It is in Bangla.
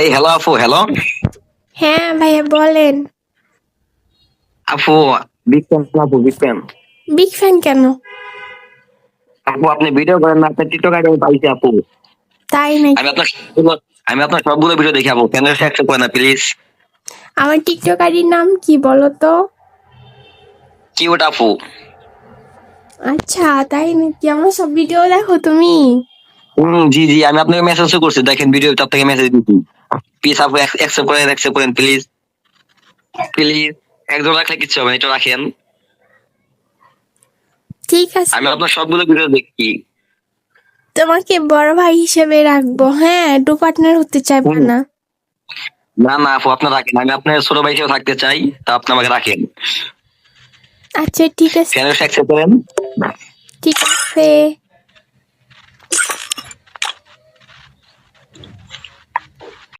এই হ্যালো আপু, হ্যালো হ্যাঁ ভাইয়া বলেন। আপু। বিগ ফ্যান আপু, বিগ ফ্যান। বিগ ফ্যান কেন? আপু আপনি ভিডিও করেন না, আপনার টিকটক আইডি পাইছি আপু। তাই আমি নাকি? আপনার আমি আপনার সবগুলো ভিডিও দেখি আপু, কেন অ্যাকসেপ্ট করেন না প্লিজ। আমার টিকটক আইডির নাম কি বলো তো? কিউট আপু। আচ্ছা তাই নাকি? আমার সব ভিডিও দেখো তুমি? জি জি, আমি আপনাকে মেসেজও করছি, দেখেন ভিডিও তার থেকে মেসেজ দিচ্ছি। প্লিজ আপু অ্যাকসেপ্ট করেন প্লিজ। প্লিজ, একজন রাখলে কিচ্ছু হবে না, এটা রাখেন। ঠিক আছে, আমি আপনার সবগুলো ভিডিও দেখি। তোমাকে বড় ভাই হিসেবে রাখবো। হ্যাঁ, টু পার্টনার হতে চাইবা হুম, না? না না আপু, আপনার রাখেন, আমি আপনার ছোট ভাই হিসেবে থাকতে চাই, তা আপনি আমাকে রাখেন। আচ্ছা ঠিক আছে, কেন অ্যাকসেপ্ট করেন। ঠিক আছে।